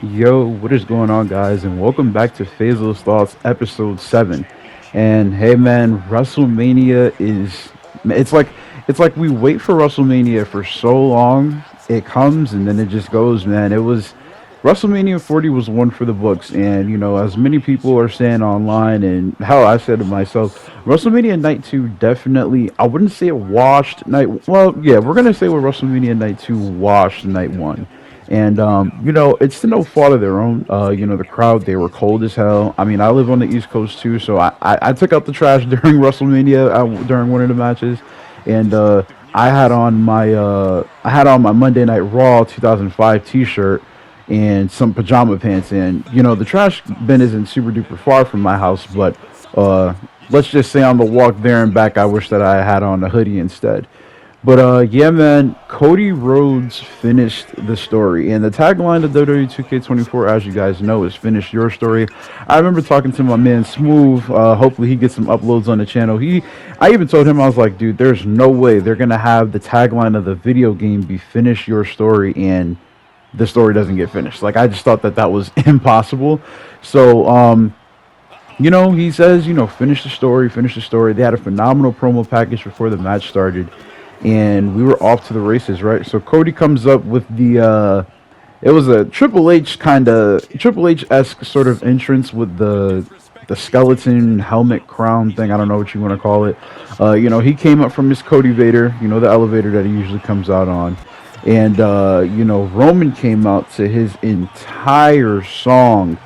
Yo, what is going on, guys? And welcome back to Fazos Thoughts, episode 7. And hey, man, WrestleMania is. It's like we wait for WrestleMania for so long. It comes and then it just goes, man. It was WrestleMania 40 was one for the books, and as many people are saying online, and hell, I said to myself, WrestleMania Night 2 definitely. I wouldn't say it washed night. Well, yeah, we're gonna say with WrestleMania Night 2 washed Night 1. And it's to no fault of their own. The crowd, they were cold as hell. I mean, I live on the East Coast too, so I took out the trash during WrestleMania during one of the matches, and I had on my Monday Night Raw 2005 T-shirt and some pajama pants. And the trash bin isn't super duper far from my house, but uh, let's just say on the walk there and back, I wish that I had on a hoodie instead. But yeah, man, Cody Rhodes finished the story, and the tagline of WWE 2K24, as you guys know, is "Finish Your Story." I remember talking to my man Smooth. Hopefully, he gets some uploads on the channel. I even told him, I was like, dude, there's no way they're gonna have the tagline of the video game be "Finish Your Story" and the story doesn't get finished. Like, I just thought that that was impossible. So he says, finish the story, finish the story. They had a phenomenal promo package before the match started, and we were off to the races, right? So Cody comes up with it was a Triple H esque sort of entrance with the skeleton helmet crown thing. I don't know what you want to call it. He came up from his Cody Vader, the elevator that he usually comes out on. And Roman came out to his entire song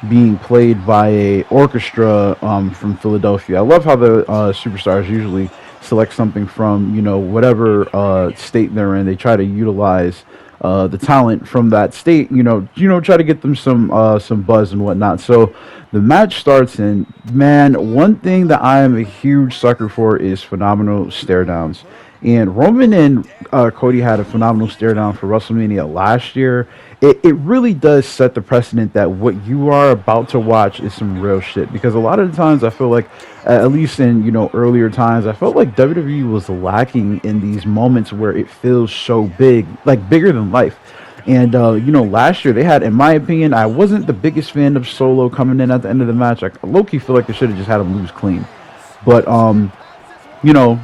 being played by a orchestra from Philadelphia. I love how the superstars usually select something from whatever state they're in. They try to utilize the talent from that state. Try to get them some buzz and whatnot. So the match starts, and man, one thing that I am a huge sucker for is phenomenal stare downs. And Roman and Cody had a phenomenal stare down for WrestleMania last year. It really does set the precedent that what you are about to watch is some real shit. Because a lot of the times I feel like, at least in earlier times, I felt like WWE was lacking in these moments where it feels so big, like bigger than life. And last year they had, in my opinion, I wasn't the biggest fan of Solo coming in at the end of the match. I low-key feel like they should have just had him lose clean. But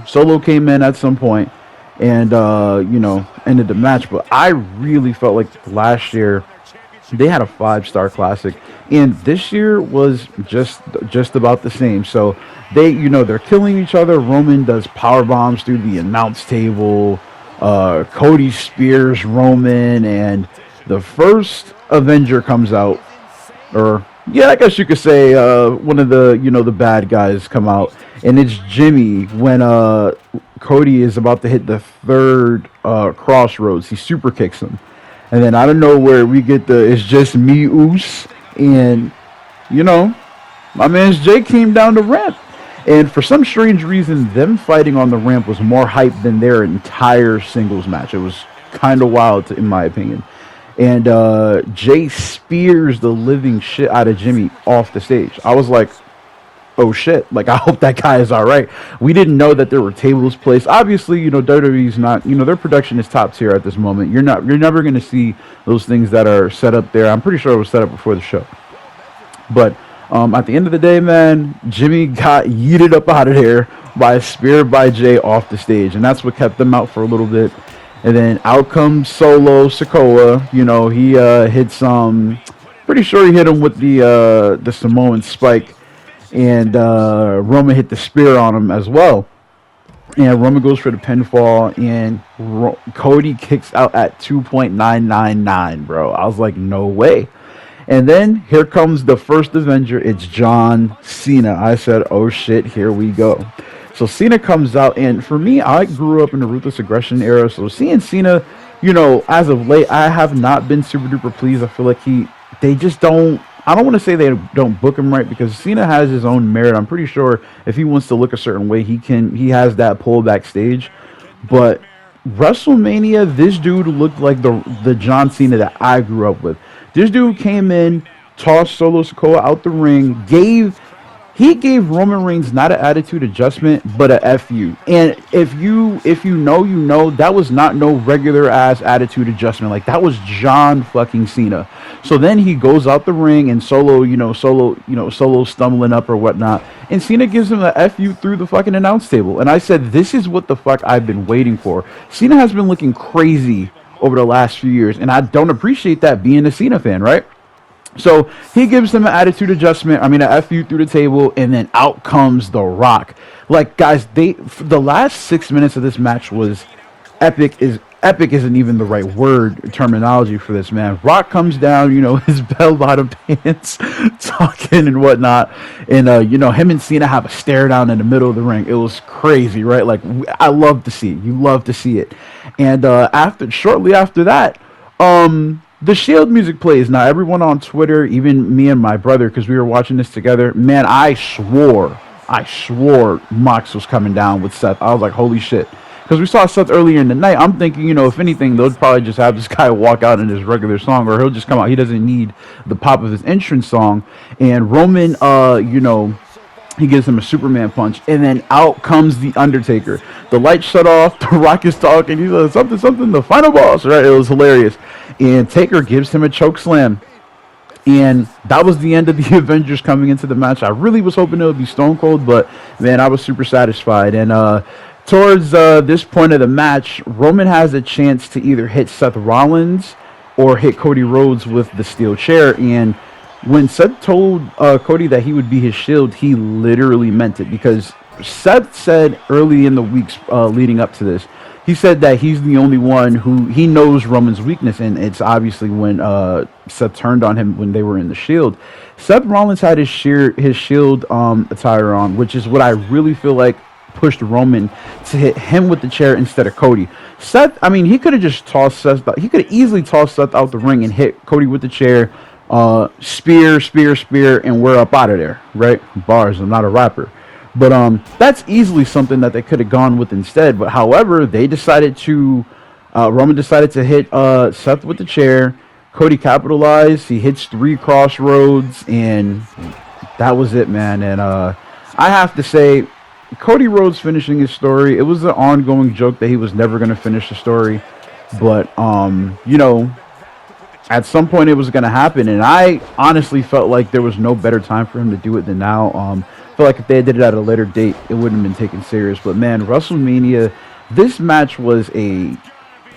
Solo came in at some point and, ended the match. But I really felt like last year they had a 5-star classic, and this year was just about the same. So they're killing each other. Roman does power bombs through the announce table. Cody spears Roman, and the first Avenger comes out, or yeah, I guess you could say one of the bad guys come out, and it's Jimmy when Cody is about to hit the third crossroads. He super kicks him, and then out of nowhere we get it's just me Oos, and my man's Jay came down the ramp. And for some strange reason, them fighting on the ramp was more hype than their entire singles match. It was kind of wild, in my opinion. And Jay spears the living shit out of Jimmy off the stage. I was like, oh shit, like I hope that guy is all right. We didn't know that there were tables placed. Obviously, WWE's not, their production is top tier at this moment. You're never going to see those things that are set up there. I'm pretty sure it was set up before the show. But at the end of the day, man, Jimmy got yeeted up out of there by a spear by Jay off the stage, and that's what kept them out for a little bit. And then out comes Solo Sikoa. He hits pretty sure he hit him with the Samoan spike, and Roman hit the spear on him as well. And Roman goes for the pinfall, and Cody kicks out at 2.999, bro. I was like, no way. And then here comes the first Avenger. It's John Cena. I said, oh shit, here we go. So Cena comes out, and for me, I grew up in the Ruthless Aggression era. So seeing Cena, as of late, I have not been super duper pleased. I feel like they just don't. I don't want to say they don't book him right, because Cena has his own merit. I'm pretty sure if he wants to look a certain way, he has that pull backstage. But WrestleMania, this dude looked like the John Cena that I grew up with. This dude came in, tossed Solo Sikoa out the ring, gave He gave Roman Reigns not an attitude adjustment, but a FU. And if you know, you know, that was not no regular ass attitude adjustment. Like that was John fucking Cena. So then he goes out the ring and Solo stumbling up or whatnot. And Cena gives him a FU through the fucking announce table. And I said, this is what the fuck I've been waiting for. Cena has been looking crazy over the last few years, and I don't appreciate that being a Cena fan, right? So he gives them an attitude adjustment. I mean, a FU through the table, and then out comes The Rock. Like, guys, the last 6 minutes of this match was epic. Epic isn't even the right word terminology for this, man. Rock comes down, his bell-bottom pants, talking and whatnot, and him and Cena have a stare down in the middle of the ring. It was crazy, right? Like, I love to see it. You love to see it. And shortly after that, the Shield music plays. Now, everyone on Twitter, even me and my brother, because we were watching this together, man, I swore Mox was coming down with Seth. I was like, holy shit. Because we saw Seth earlier in the night. I'm thinking, if anything, they'll probably just have this guy walk out in his regular song, or he'll just come out. He doesn't need the pop of his entrance song. And Roman, he gives him a Superman punch, and then out comes The Undertaker. The lights shut off, The Rock is talking, he says, something, the final boss, right? It was hilarious. And Taker gives him a choke slam. And that was the end of the Avengers coming into the match. I really was hoping it would be Stone Cold, but, man, I was super satisfied. And towards this point of the match, Roman has a chance to either hit Seth Rollins or hit Cody Rhodes with the steel chair. And when Seth told Cody that he would be his Shield, he literally meant it, because Seth said early in the weeks leading up to this, he said that he's the only one who he knows Roman's weakness, and it's obviously when Seth turned on him when they were in the Shield. Seth Rollins had his Shield attire on, which is what I really feel like pushed Roman to hit him with the chair instead of Cody. Seth, I mean, he could have just tossed Seth. He could have easily tossed Seth out the ring and hit Cody with the chair. Spear, and we're up out of there, right? Bars, I'm not a rapper. But that's easily something that they could have gone with instead. But however, they decided to, Roman decided to hit Seth with the chair. Cody capitalized. He hits 3 crossroads, and that was it, man. And I have to say, Cody Rhodes finishing his story, it was an ongoing joke that he was never going to finish the story. But, at some point it was going to happen, and I honestly felt like there was no better time for him to do it than now. I feel like if they did it at a later date, it wouldn't have been taken serious. But man, WrestleMania, this match was a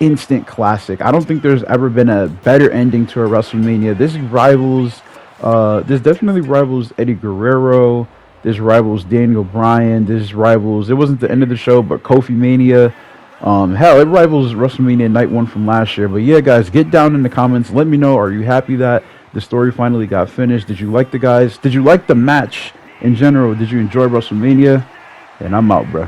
instant classic. I don't think there's ever been a better ending to a WrestleMania. This definitely rivals Eddie Guerrero. This rivals Daniel Bryan. This rivals, it wasn't the end of the show, but Kofi Mania. Hell, it rivals WrestleMania Night 1 from last year. But yeah, guys, get down in the comments. Let me know, are you happy that the story finally got finished? Did you like the guys? Did you like the match in general? Did you enjoy WrestleMania? And I'm out, bro.